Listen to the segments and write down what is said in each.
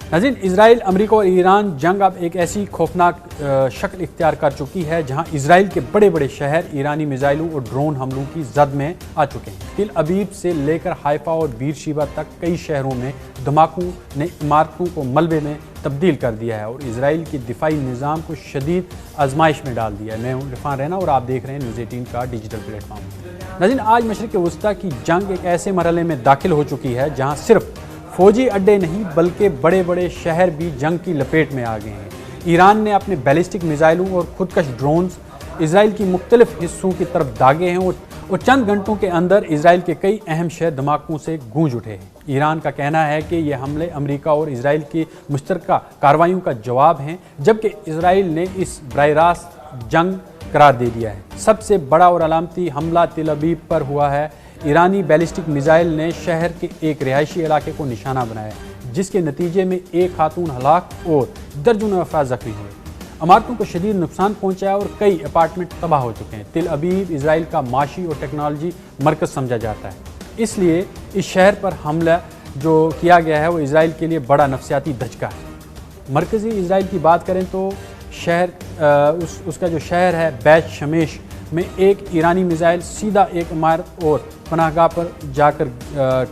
नाज़रीन, Israel, America और Iran जंग अब एक ऐसी खौफनाक शक्ल इख्तियार कर चुकी है जहां इसराइल के बड़े बड़े शहर ईरानी मिसाइलों और ड्रोन हमलों की जद में आ चुके हैं। तिल अबीब से लेकर हाइफा और बीरशीबा तक कई शहरों में धमाकों ने इमारतों को मलबे में तब्दील कर दिया है और इसराइल के दिफाई निज़ाम को शदीद आजमाइश में डाल दिया है। मैं हूं इरफान रैना और आप देख रहे हैं न्यूज़ 18 का डिजिटल प्लेटफॉर्म। नाज़रीन, आज मशरिक़ वस्ता की जंग एक ऐसे मरहले में दाखिल हो चुकी है जहाँ सिर्फ फौजी अड्डे नहीं बल्कि बड़े बड़े शहर भी जंग की लपेट में आ गए हैं। ईरान ने अपने बैलिस्टिक मिसाइलों और खुदकश ड्रोन्स इसराइल की मुख्तलिफ हिस्सों की तरफ दागे हैं और चंद घंटों के अंदर इसराइल के कई अहम शहर धमाकों से गूंज उठे हैं। ईरान का कहना है कि ये हमले अमेरिका और इसराइल की मुश्तरका कार्रवाइयों का जवाब हैं, जबकि इसराइल ने इस बराह रास्त जंग करार दे दिया है। सबसे बड़ा और अलामती हमला तिल अबीब पर हुआ है। ईरानी बैलिस्टिक मिसाइल ने शहर के एक रिहायशी इलाके को निशाना बनाया, जिसके नतीजे में एक खातून हलाक और दर्जनों अफराद जख्मी हुए। इमारतों को शदीद नुकसान पहुंचा और कई अपार्टमेंट तबाह हो चुके हैं। तिल अबीब इसराइल का माशी और टेक्नोलॉजी मरकज़ समझा जाता है, इसलिए इस शहर पर हमला जो किया गया है वो इसराइल के लिए बड़ा नफसियाती धचका है। मरकज़ी इसराइल की बात करें तो शहर उसका जो शहर है बैत शमेश में एक ईरानी मिसाइल सीधा एक इमारत और पनाहगाह पर जाकर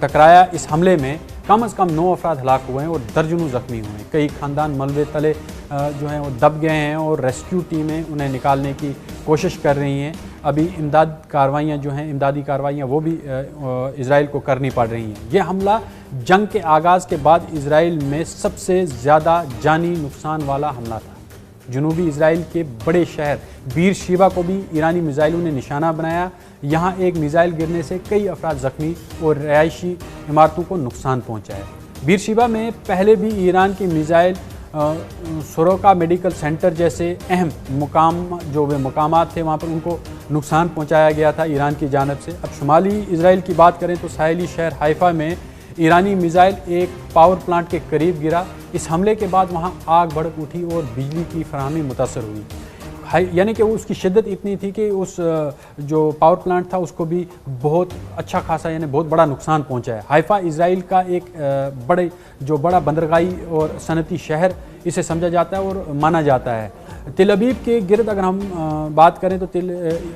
टकराया। इस हमले में कम से कम 9 अफराद हलाक हुए हैं और दर्जनों जख्मी हुए हैं। कई खानदान मलबे तले जो हैं वो दब गए हैं और रेस्क्यू टीमें उन्हें निकालने की कोशिश कर रही हैं। अभी इमदादी कार्रवाइयाँ वो भी इसराइल को करनी पड़ रही हैं। ये हमला जंग के आगाज़ के बाद इसराइल में सबसे ज़्यादा जानी नुकसान वाला हमला था। जनूबी इसराइल के बड़े शहर बीरशीबा को भी ईरानी मिसाइलों ने निशाना बनाया। यहाँ एक मिसाइल गिरने से कई अफराद जख्मी और रिहायशी इमारतों को नुकसान पहुँचा है। बीरशीबा में पहले भी ईरान की मिसाइल सोरोका मेडिकल सेंटर जैसे अहम मकामात थे, वहाँ पर उनको नुकसान पहुँचाया गया था ईरान की जानिब से। अब शुमाली इसराइल की बात करें तो साहिली शहर हाइफा में ईरानी मिसाइल एक पावर प्लांट के करीब गिरा। इस हमले के बाद वहां आग भड़क उठी और बिजली की फराहमी मुतासर हुई। यानी कि उसकी शिद्दत इतनी थी कि उस जो पावर प्लांट था उसको भी बहुत अच्छा खासा बहुत बड़ा नुकसान पहुंचा है। हाइफा इसराइल का एक बड़ा बंदरगाही और सनती शहर इसे समझा जाता है और माना जाता है। तिल अबीब के गिरद अगर हम बात करें तो तिल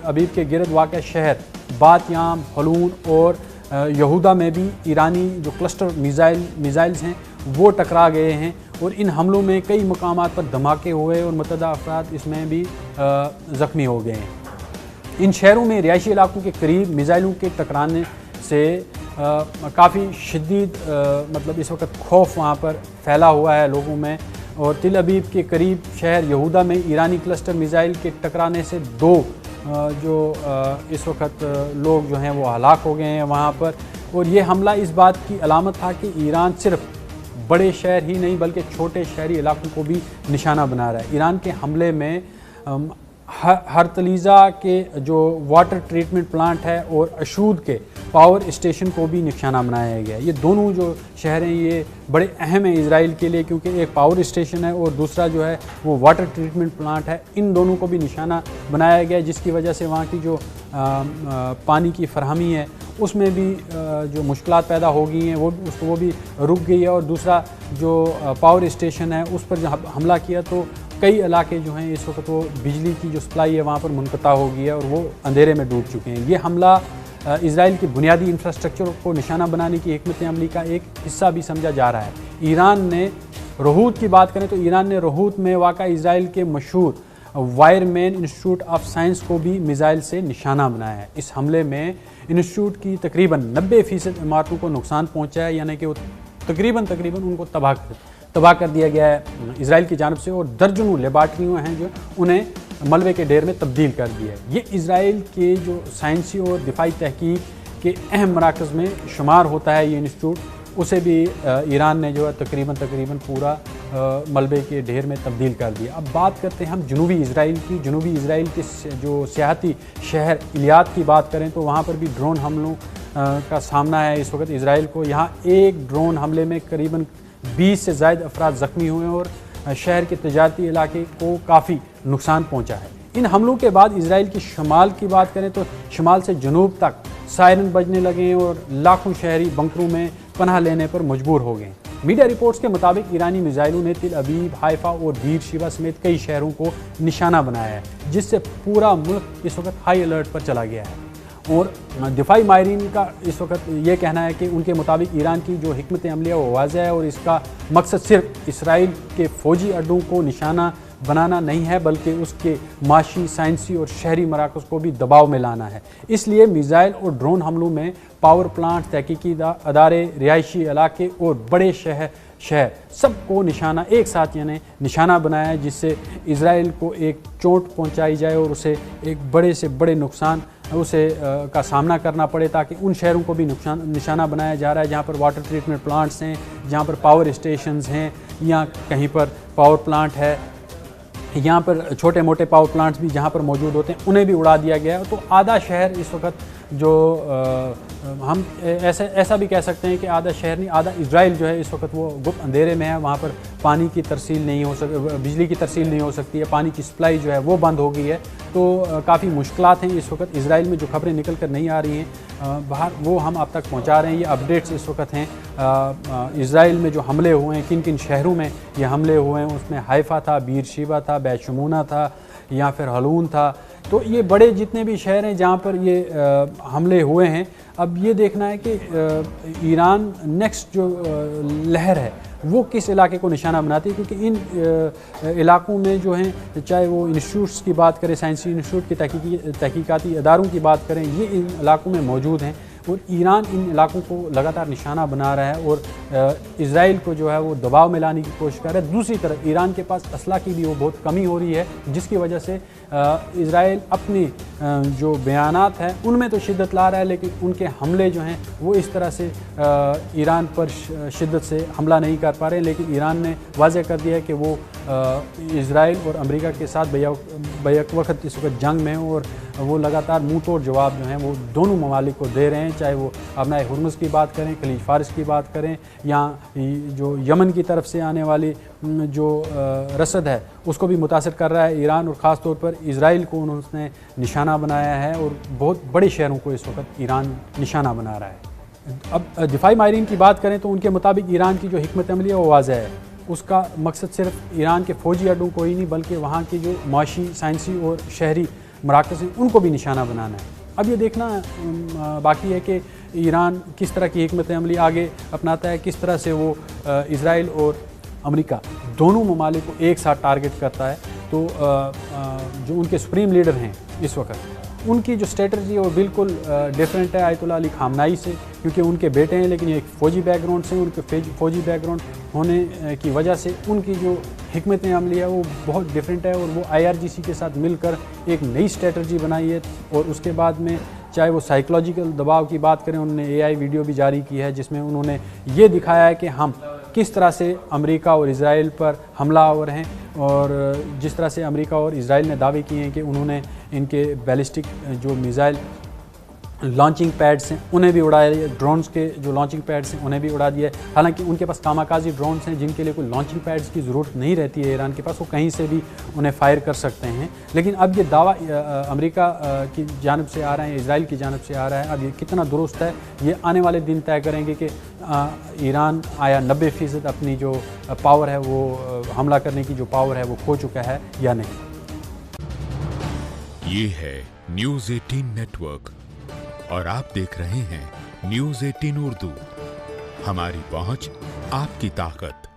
अबीब के गिरद वाक़ शहर बात याम, हलून और यहूदा में भी ईरानी जो क्लस्टर मिसाइल्स हैं वो टकरा गए हैं और इन हमलों में कई मकामात पर धमाके हुए और मुतअद्दिद अफराद इसमें भी ज़ख्मी हो गए हैं। इन शहरों में रिहायशी इलाकों के करीब मिसाइलों के टकराने से काफ़ी शदीद इस वक्त खौफ वहाँ पर फैला हुआ है लोगों में। और तिल अबीब के करीब शहर यहूदा में ईरानी क्लस्टर मिसाइल के टकराने से 2 इस वक्त लोग जो हैं वो हलाक हो गए हैं वहाँ पर। और ये हमला इस बात की अलामत था कि ईरान सिर्फ बड़े शहर ही नहीं बल्कि छोटे शहरी इलाकों को भी निशाना बना रहा है। ईरान के हमले में हरतलीज़ा के जो वाटर ट्रीटमेंट प्लांट है और अशूद के पावर स्टेशन को भी निशाना बनाया गया। ये दोनों जो शहर हैं ये बड़े अहम हैं इसराइल के लिए, क्योंकि एक पावर स्टेशन है और दूसरा जो है वो वाटर ट्रीटमेंट प्लांट है। इन दोनों को भी निशाना बनाया गया, जिसकी वजह से वहाँ की जो पानी की फरहमी है उसमें भी जो मुश्किलात पैदा हो गई हैं वो भी रुक गई है। और दूसरा जो पावर स्टेशन है उस पर जब हमला किया तो कई इलाके जो हैं इस वक्त वो बिजली की जो सप्लाई है वहाँ पर मुनक़ता हो गई है और वो अंधेरे में डूब चुके हैं। ये हमला इसराइल की बुनियादी इंफ्रास्ट्रक्चर को निशाना बनाने की हिकमत अमली का एक हिस्सा भी समझा जा रहा है। ईरान ने रोहूत की बात करें तो ईरान ने रोहूत में वाक़ा इसराइल के मशहूर वायरमैन इंस्टीट्यूट ऑफ साइंस को भी मिसाइल से निशाना बनाया है। इस हमले में इंस्टीट्यूट की तकरीबन 90% इमारतों को नुकसान पहुँचा है, यानी कि वो तकरीबन उनको तबाह कर दिया गया है इसराइल की जानिब से। और दर्जनों लेबार्ट्रियाँ हैं जो उन्हें मलबे के ढेर में तब्दील कर दिया है। ये इसराइल के जो साइंसी और दिफाई तहकीक के अहम मराकज़ में शुमार होता है ये इंस्टीट्यूट, उसे भी ईरान ने जो है तकरीबन पूरा मलबे के ढेर में तब्दील कर दिया। अब बात करते हैं हम जनूबी इसराइल की। जनूबी इसराइल के जो सियाहती शहर इलियात की बात करें तो वहाँ पर भी ड्रोन हमलों का सामना है इस वक्त इसराइल को। यहाँ एक ड्रोन हमले में करीबन 20 से ज़ायद अफराद ज़ख्मी हुए और शहर के तजारती इलाके को काफ़ी नुकसान पहुँचा है। इन हमलों के बाद इसराइल की शुमाल की बात करें तो शुमाल से जनूब तक सायरन बजने लगे और लाखों शहरी बंकरों में पनाह लेने पर मजबूर हो गए। मीडिया रिपोर्ट्स के मुताबिक ईरानी मिसाइलों ने तिल अबीब, हाइफा और बीर शिवा समेत कई शहरों को निशाना बनाया है, जिससे पूरा मुल्क इस वक्त हाई अलर्ट पर चला गया है। और दिफाई माहिरीन का इस वक्त ये कहना है कि उनके मुताबिक ईरान की जो हिकमत अमली है वो वाज़ह है और इसका मकसद सिर्फ इसराइल के फ़ौजी अड्डों को निशाना बनाना नहीं है, बल्कि उसके माशी, साइंसी और शहरी मराकज़ को भी दबाव में लाना है। इसलिए मिसाइल और ड्रोन हमलों में पावर प्लांट, तहकीकी अदारे, रिहायशी इलाके और बड़े शहर सबको निशाना एक साथ यानी निशाना बनाया है, जिससे इजराइल को एक चोट पहुंचाई जाए और उसे एक बड़े से बड़े नुकसान का सामना करना पड़े, ताकि उन शहरों को भी निशाना बनाया जा रहा है जहाँ पर वाटर ट्रीटमेंट प्लांट्स हैं, जहाँ पर पावर स्टेशंस हैं, या कहीं पर पावर प्लांट है, यहाँ पर छोटे मोटे पावर प्लांट्स भी जहाँ पर मौजूद होते हैं उन्हें भी उड़ा दिया गया है। तो आधा शहर इस वक्त जो हम ऐसा भी कह सकते हैं कि आधा शहर नहीं, आधा इजराइल जो है इस वक्त वो गुप्त अंधेरे में है। वहाँ पर पानी की तरसील नहीं हो सकती, बिजली की तरसील नहीं हो सकती है, पानी की सप्लाई जो है वो बंद हो गई है। तो काफ़ी मुश्किलात हैं इस वक्त इजराइल में। जो खबरें निकल कर नहीं आ रही हैं बाहर, वो हम आप तक पहुँचा रहे हैं। ये अपडेट्स इस वक्त हैं इजराइल में जो हमले हुए हैं, किन किन शहरों में ये हमले हुए हैं। उसमें हाइफा था, बीर शिवा था, बैशमूना था, या फिर हलून था। तो ये बड़े जितने भी शहर हैं जहाँ पर ये हमले हुए हैं, अब ये देखना है कि ईरान नेक्स्ट जो लहर है वो किस इलाके को निशाना बनाती है, क्योंकि इन इलाकों में जो हैं, चाहे वो इंस्टीट्यूट्स की बात करें, साइंसी इंस्टीट्यूट की तहकीकाती अदारों की बात करें, ये इन इलाकों में मौजूद हैं और ईरान इन इलाकों को लगातार निशाना बना रहा है और इजराइल को जो है वो दबाव में लाने की कोशिश कर रहा है। दूसरी तरफ ईरान के पास असला की भी वो बहुत कमी हो रही है, जिसकी वजह से इजराइल अपनी जो बयानात हैं उनमें तो शिद्दत ला रहा है, लेकिन उनके हमले जो हैं वो इस तरह से ईरान पर शिद्दत से हमला नहीं कर पा रहे। लेकिन ईरान ने वाज़ह कर दिया है कि वो इजराइल और अमेरिका के साथ बैक वक्त इस वक्त जंग में है और वो लगातार मुँह तोड़ जवाब जो हैं वो दोनों ममालिक को दे रहे हैं, चाहे वो अपना हुर्मुज़ की बात करें, खलीज फारिस की बात करें, या जो यमन की तरफ से आने वाली जो रसद है उसको भी मुतासर कर रहा है ईरान। और ख़ास तौर पर इजराइल को उन्होंने निशाना बनाया है और बहुत बड़े शहरों को इस वक्त ईरान निशाना बना रहा है। अब दिफाई माहिरीन की बात करें तो उनके मुताबिक ईरान की जो हिकमत अमली है वो वाज़ह है। उसका मकसद सिर्फ ईरान के फ़ौजी अड्डों को ही नहीं, बल्कि वहाँ की जो माशी, साइंसी और शहरी मराकज़ हैं उनको भी निशाना बनाना है। अब ये देखना बाकी है कि ईरान किस तरह की हिकमत अमली आगे अपनाता है, किस तरह से वो इजराइल और अमेरिका दोनों ममालिक को एक साथ टारगेट करता है। तो जो उनके सुप्रीम लीडर हैं इस वक्त, उनकी जो स्ट्रेटजी है वो बिल्कुल डिफरेंट है आयतुल्लाह अली खामनाई से, क्योंकि उनके बेटे हैं लेकिन एक फ़ौजी बैकग्राउंड से, उनके फ़ौजी बैकग्राउंड होने की वजह से उनकी जो हिकमत अमली है वो बहुत डिफरेंट है। और वो IRGC के साथ मिलकर एक नई स्ट्रेटजी बनाई है। और उसके बाद में चाहे वो साइकोलॉजिकल दबाव की बात करें, उन्होंने AI वीडियो भी जारी की है जिसमें उन्होंने ये दिखाया है कि हम किस तरह से अमेरिका और इजराइल पर हमलावर हैं। और जिस तरह से अमेरिका और इजराइल ने दावे किए हैं कि उन्होंने इनके बैलिस्टिक जो मिसाइल लॉन्चिंग पैड्स हैं उन्हें भी उड़ाया, ड्रोन्स के जो लॉन्चिंग पैड्स हैं उन्हें भी उड़ा दिया है। हालांकि उनके पास कामाकाजी ड्रोन्स हैं जिनके लिए कोई लॉन्चिंग पैड्स की ज़रूरत नहीं रहती है ईरान के पास, वो कहीं से भी उन्हें फायर कर सकते हैं। लेकिन अब ये दावा अमेरिका की जानब से आ रहा है, इजराइल की जानब से आ रहा है, अब ये कितना दुरुस्त है ये आने वाले दिन तय करेंगे कि ईरान आया 90% अपनी जो पावर है वो हमला करने की जो पावर है वो खो चुका है या नहीं। ये है न्यूज़ 18 नेटवर्क और आप देख रहे हैं न्यूज़ 18 उर्दू। हमारी पहुंच, आपकी ताकत।